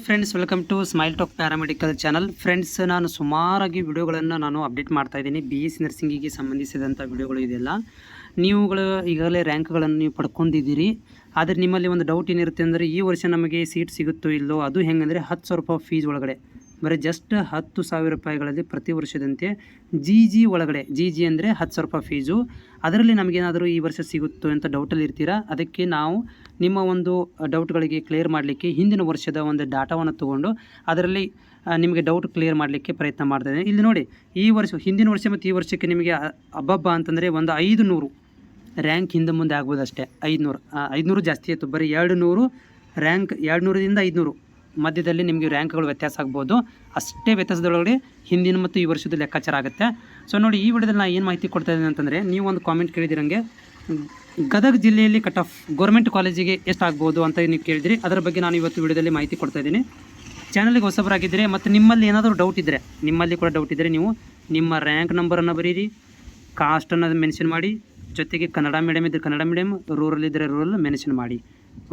Friends, welcome to Smile Talk paramedical channel. Friends, ನಾನು ಸುಮಾರಾಗಿ ವಿಡಿಯೋಗಳನ್ನು ಅಪ್ಡೇಟ್ ಮಾಡ್ತಾ ಇದ್ದೀನಿ. BSc ನರ್ಸಿಂಗಿಗೆ ಸಂಬಂಧಿಸಿದಂಥ ವಿಡಿಯೋಗಳು ಇದೆಲ್ಲ. ನೀವುಗಳು ಈಗಾಗಲೇ ರ್ಯಾಂಕ್ಗಳನ್ನು ನೀವು ಪಡ್ಕೊಂಡಿದ್ದೀರಿ. ಆದರೆ ನಿಮ್ಮಲ್ಲಿ ಒಂದು ಡೌಟ್ ಏನಿರುತ್ತೆ ಅಂದರೆ, ಈ ವರ್ಷ ನಮಗೆ ಸೀಟ್ ಸಿಗುತ್ತೋ ಇಲ್ಲೋ, ಅದು ಹೆಂಗಂದರೆ 10,000 ರೂಪಾಯಿ ಫೀಸ್ ಒಳಗಡೆ, ಬರೀ ಜಸ್ಟ್ 10,000 ರೂಪಾಯಿಗಳಲ್ಲಿ ಪ್ರತಿ ವರ್ಷದಂತೆ GG ಒಳಗಡೆ, GG ಅಂದರೆ 10,000 ರೂಪಾಯಿ ಫೀಸು, ಅದರಲ್ಲಿ ನಮಗೇನಾದರೂ ಈ ವರ್ಷ ಸಿಗುತ್ತೋ ಅಂತ ಡೌಟಲ್ಲಿ ಇರ್ತೀರಾ. ಅದಕ್ಕೆ ನಾವು ನಿಮ್ಮ ಒಂದು ಡೌಟ್ಗಳಿಗೆ ಕ್ಲಿಯರ್ ಮಾಡಲಿಕ್ಕೆ ಹಿಂದಿನ ವರ್ಷದ ಒಂದು ಡಾಟಾವನ್ನು ತೊಗೊಂಡು ಅದರಲ್ಲಿ ನಿಮಗೆ ಡೌಟ್ ಕ್ಲಿಯರ್ ಮಾಡಲಿಕ್ಕೆ ಪ್ರಯತ್ನ ಮಾಡ್ತಾಯಿದ್ದೀನಿ. ಇಲ್ಲಿ ನೋಡಿ, ಈ ವರ್ಷ ಹಿಂದಿನ ವರ್ಷ ಮತ್ತು ಈ ವರ್ಷಕ್ಕೆ ನಿಮಗೆ ಅಬ್ಬಬ್ಬ ಅಂತಂದರೆ ಒಂದು 500 ರ್ಯಾಂಕ್ ಹಿಂದೆ ಮುಂದೆ ಆಗ್ಬೋದು ಅಷ್ಟೇ. 500 ಜಾಸ್ತಿ ಆಯಿತು, ಬರೀ 200 ರ್ಯಾಂಕ್, 200ರಿಂದ 500 ಮಧ್ಯದಲ್ಲಿ ನಿಮಗೆ ರ್ಯಾಂಕ್ಗಳು ವ್ಯತ್ಯಾಸ ಆಗ್ಬೋದು. ಅಷ್ಟೇ ವ್ಯತ್ಯಾಸದೊಳಗಡೆ ಹಿಂದಿನ ಮತ್ತು ಈ ವರ್ಷದ ಲೆಕ್ಕಾಚಾರ ಆಗುತ್ತೆ. ಸೊ ನೋಡಿ, ಈ ವಿಡಿಯೋದಲ್ಲಿ ನಾನು ಏನು ಮಾಹಿತಿ ಕೊಡ್ತಾ ಇದ್ದೀನಿ ಅಂತಂದರೆ, ನೀವು ಒಂದು ಕಾಮೆಂಟ್ ಕೇಳಿದಿರಂಗೆ ಗದಗ ಜಿಲ್ಲೆಯಲ್ಲಿ ಕಟ್ ಆಫ್ ಗೌರ್ಮೆಂಟ್ ಕಾಲೇಜಿಗೆ ಎಷ್ಟಾಗ್ಬೋದು ಅಂತ ನೀವು ಕೇಳಿದಿರಿ. ಅದರ ಬಗ್ಗೆ ನಾನು ಇವತ್ತು ವಿಡಿಯೋದಲ್ಲಿ ಮಾಹಿತಿ ಕೊಡ್ತಾ ಇದ್ದೀನಿ. ಚಾನಲ್ಗೆ ಹೊಸಬರಾಗಿದ್ದರೆ ಮತ್ತು ನಿಮ್ಮಲ್ಲಿ ಏನಾದರೂ ಡೌಟ್ ಇದ್ದರೆ, ನಿಮ್ಮಲ್ಲಿ ಕೂಡ ಡೌಟ್ ಇದ್ದರೆ ನೀವು ನಿಮ್ಮ ರ್ಯಾಂಕ್ ನಂಬರನ್ನು ಬರೀರಿ, ಕಾಸ್ಟನ್ನು ಮೆನ್ಷನ್ ಮಾಡಿ, ಜೊತೆಗೆ ಕನ್ನಡ ಮೀಡಿಯಮ್ ಇದ್ದರೆ ಕನ್ನಡ ಮೀಡಿಯಮ್, ರೂರಲ್ ಇದ್ದರೆ ರೂರಲ್ ಮೆನ್ಷನ್ ಮಾಡಿ.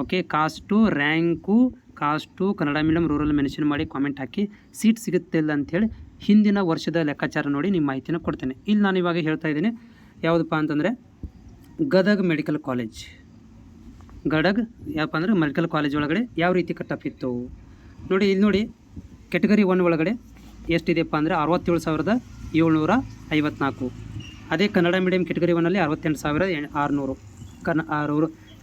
Okay, cost, rank, cost, Kannada medium, rural mention ಮಾಡಿ ಕಾಮೆಂಟ್ ಹಾಕಿ. ಸೀಟ್ ಸಿಗುತ್ತಿಲ್ಲ ಅಂಥೇಳಿ ಹಿಂದಿನ ವರ್ಷದ ಲೆಕ್ಕಾಚಾರ ನೋಡಿ ನಿಮ್ಮ ಮಾಹಿತಿನ ಕೊಡ್ತೇನೆ. ಇಲ್ಲಿ ನಾನು ಇವಾಗ ಹೇಳ್ತಾ ಇದ್ದೀನಿ ಯಾವುದಪ್ಪ ಅಂತಂದರೆ, ಗದಗ ಮೆಡಿಕಲ್ ಕಾಲೇಜ್. ಗದಗ ಯಾವಪ್ಪ ಅಂದರೆ ಮೆಡಿಕಲ್ ಕಾಲೇಜ್ ಒಳಗಡೆ ಯಾವ ರೀತಿ ಕಟ್ ಆಫ್ ಇತ್ತು ನೋಡಿ. ಇಲ್ಲಿ ನೋಡಿ, ಕ್ಯಾಟಗರಿ 1 ಒಳಗಡೆ ಎಷ್ಟಿದೆಯಪ್ಪ ಅಂದರೆ 67,754. ಅದೇ ಕನ್ನಡ ಮೀಡಿಯಮ್ ಕ್ಯಾಟಗರಿ 1ಅಲ್ಲಿ 68,600.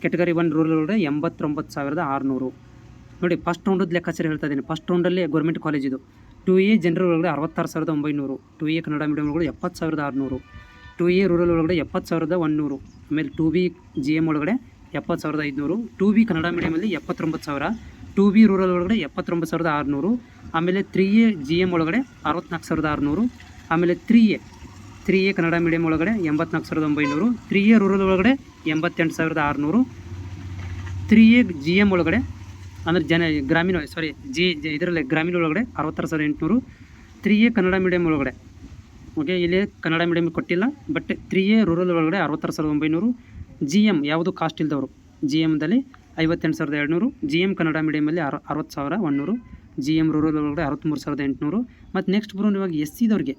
ಕ್ಯಾಟಗರಿ 1 ರೂರಲ್ ಒಳಗಡೆ 89,600. ನೋಡಿ, ಫಸ್ಟ್ ರೌಂಡದ ಲೆಕ್ಕಾಚಾರ ಹೇಳ್ತಾ ಇದ್ದೀನಿ. ಫಸ್ಟ್ ರೌಂಡಲ್ಲಿ ಗೌರ್ಮೆಂಟ್ ಕಾಲೇಜ್ ಇದು. 2A ಜನರಲ್ ಒಳಗಡೆ 66,900, 2A ಕನ್ನಡ ಮೀಡಿಯಮ್ ಒಳಗಡೆ 70,600, 2A ರೂರಲ್ ಒಳಗಡೆ 70,100, ಆಮೇಲೆ 2B GM ಒಳಗಡೆ 70,500, 2B ಕನ್ನಡ ಮೀಡಿಯಮಲ್ಲಿ 79,000, 2B ರೂರಲ್ ಒಳಗಡೆ 79,600, ಆಮೇಲೆ 3A GM ಒಳಗಡೆ 64,600, ಆಮೇಲೆ 3A ಕನ್ನಡ ಮೀಡಿಯಮ್ ಒಳಗಡೆ 84,900, 3A ರೂರಲ್ ಒಳಗಡೆ 88,600, 3A GM ಒಳಗಡೆ ಅಂದರೆ ಗ್ರಾಮೀಣ ಇದರಲ್ಲಿ ಗ್ರಾಮೀಣ ಒಳಗಡೆ 66,800, 3A ಕನ್ನಡ ಮೀಡಿಯಮ್ ಒಳಗಡೆ, ಓಕೆ, ಇಲ್ಲಿ ಕನ್ನಡ ಮೀಡಿಯಮ್ ಕೊಟ್ಟಿಲ್ಲ, ಬಟ್ 3A ರೂರಲ್ ಒಳಗಡೆ 66,900, GM ಯಾವುದು ಕಾಸ್ಟ್ ಇಲ್ದವರು GMದಲ್ಲಿ 58,200, GM ಕನ್ನಡ ಮೀಡಿಯಮಲ್ಲಿ 60,100, GM ರೂರಲ್ ಒಳಗಡೆ 63,800. ಮತ್ತು ನೆಕ್ಸ್ಟ್ ಬರೋದು ಇವಾಗ SC ದವ್ರಿಗೆ.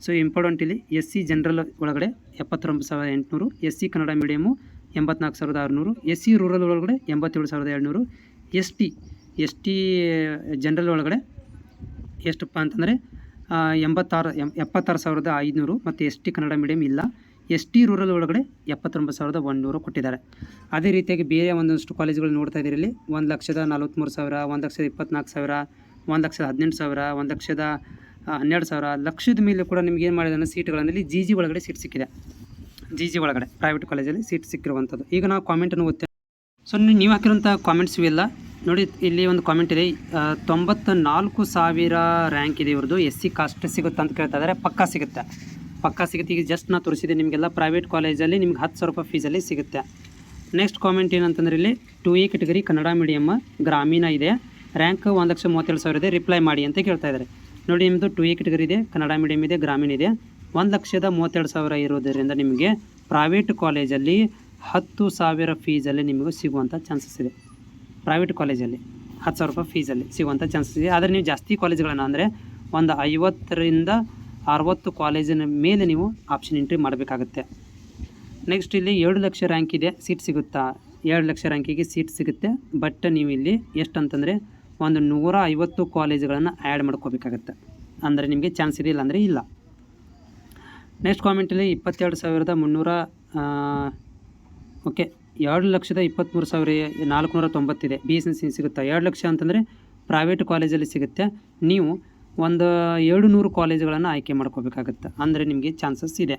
ಸೊ ಇಂಪಾರ್ಟೆಂಟ್ ಇಲ್ಲಿ SC ಜನರಲ್ ಒಳಗಡೆ 79,800, SC Kannada medium 84,600, SC rural ಒಳಗಡೆ 87,700, ST ಜನರಲ್ ಒಳಗಡೆ ಎಷ್ಟಪ್ಪ ಅಂತಂದರೆ 76,500 ಮತ್ತು ST ಕನ್ನಡ ಮೀಡಿಯಮ್ ಇಲ್ಲ. ST ರೂರಲ್ ಒಳಗಡೆ 79,100 ಕೊಟ್ಟಿದ್ದಾರೆ. ಅದೇ ರೀತಿಯಾಗಿ ಬೇರೆ ಒಂದಷ್ಟು ಕಾಲೇಜುಗಳು ನೋಡ್ತಾ ಇದ್ದೀರಿ. ಇಲ್ಲಿ 1,43,000, 1,24,000, 1,18,000, 1,12,000, ಲಕ್ಷದ ಮೇಲೆ ಕೂಡ ನಿಮ್ಗೆ ಏನು ಮಾಡಿದಾನೆ ಸೀಟ್ಗಳಲ್ಲಿ GG ಒಳಗಡೆ ಸೀಟ್ ಸಿಕ್ಕಿದೆ. GG ಒಳಗಡೆ ಪ್ರೈವೇಟ್ ಕಾಲೇಜಲ್ಲಿ ಸೀಟ್ ಸಿಕ್ಕಿರುವಂಥದ್ದು. ಈಗ ನಾವು ಕಾಮೆಂಟನ್ನು ಓದ್ತೇವೆ. ಸೊ ನೀವು ಹಾಕಿರುವಂಥ ಕಾಮೆಂಟ್ಸ್ ಇವೆಲ್ಲ ನೋಡಿ. ಇಲ್ಲಿ ಒಂದು ಕಾಮೆಂಟ್ ಇದೆ, 94,000 ರ್ಯಾಂಕ್ ಇದೆ ಇವ್ರದ್ದು. SC ಕಾಸ್ಟ್ ಸಿಗುತ್ತೆ ಅಂತ ಕೇಳ್ತಾ ಇದ್ದಾರೆ. ಪಕ್ಕಾ ಸಿಗುತ್ತೆ. ಈಗ ಜಸ್ಟ್ ನಾನು ತೋರಿಸಿದೆ ನಿಮಗೆಲ್ಲ. ಪ್ರೈವೇಟ್ ಕಾಲೇಜಲ್ಲಿ ನಿಮ್ಗೆ 10,000 ರೂಪಾಯಿ ಫೀಸಲ್ಲಿ ಸಿಗುತ್ತೆ. ನೆಕ್ಸ್ಟ್ ಕಾಮೆಂಟ್ ಏನಂತಂದರೆ, ಇಲ್ಲಿ 2A ಕ್ಯಾಟಗರಿ ಕನ್ನಡ ಮೀಡಿಯಮ್ ಗ್ರಾಮೀಣ ಇದೆ, ರ್ಯಾಂಕ್ 1,37,000 ಇದೆ, ರಿಪ್ಲೈ ಮಾಡಿ ಅಂತ ಕೇಳ್ತಾ ಇದ್ದಾರೆ. ನೋಡಿ, ನಿಮ್ಮದು 2A ಕ್ಯಾಟಗರಿ ಇದೆ, ಕನ್ನಡ ಮೀಡಿಯಮ್ ಇದೆ, ಗ್ರಾಮೀಣ ಇದೆ, 1,32,000 ಇರೋದರಿಂದ ನಿಮಗೆ ಪ್ರೈವೇಟ್ ಕಾಲೇಜಲ್ಲಿ 10,000 ಫೀಸಲ್ಲಿ ನಿಮಗೂ ಸಿಗುವಂಥ ಚಾನ್ಸಸ್ ಇದೆ. ಪ್ರೈವೇಟ್ ಕಾಲೇಜಲ್ಲಿ 10,000 ರೂಪಾಯಿ ಫೀಸಲ್ಲಿ ಸಿಗುವಂಥ ಚಾನ್ಸಸ್ ಇದೆ. ಆದರೆ ನೀವು ಜಾಸ್ತಿ ಕಾಲೇಜುಗಳನ್ನು ಅಂದರೆ ಒಂದು 50ರಿಂದ 60 ಕಾಲೇಜಿನ ಮೇಲೆ ನೀವು ಆಪ್ಷನ್ ಎಂಟ್ರಿ ಮಾಡಬೇಕಾಗುತ್ತೆ. ನೆಕ್ಸ್ಟ್ ಇಲ್ಲಿ 7 ಲಕ್ಷ ರ್ಯಾಂಕ್ ಇದೆ, ಸೀಟ್ ಸಿಗುತ್ತಾ? 7 ಲಕ್ಷ ರ್ಯಾಂಕಿಗೆ ಸೀಟ್ ಸಿಗುತ್ತೆ. ಬಟ್ ನೀವು ಇಲ್ಲಿ ಎಷ್ಟು ಅಂತಂದರೆ ಒಂದು 150 ಕಾಲೇಜುಗಳನ್ನು ಆ್ಯಡ್ ಮಾಡ್ಕೋಬೇಕಾಗತ್ತೆ. ಅಂದರೆ ನಿಮಗೆ ಚಾನ್ಸ್ ಇದೆ, ಇಲ್ಲ ಅಂದರೆ ಇಲ್ಲ. ನೆಕ್ಸ್ಟ್ ಕಾಮೆಂಟಲ್ಲಿ 22,300, ಓಕೆ, 2,23,490 ಇದೆ. BSc ಸಿಗುತ್ತಾ? 2 ಲಕ್ಷ ಅಂತಂದರೆ ಪ್ರೈವೇಟ್ ಕಾಲೇಜಲ್ಲಿ ಸಿಗುತ್ತೆ. ನೀವು ಒಂದು 700 ಕಾಲೇಜುಗಳನ್ನು ಆಯ್ಕೆ ಮಾಡ್ಕೋಬೇಕಾಗತ್ತೆ. ಅಂದರೆ ನಿಮಗೆ ಚಾನ್ಸಸ್ ಇದೆ.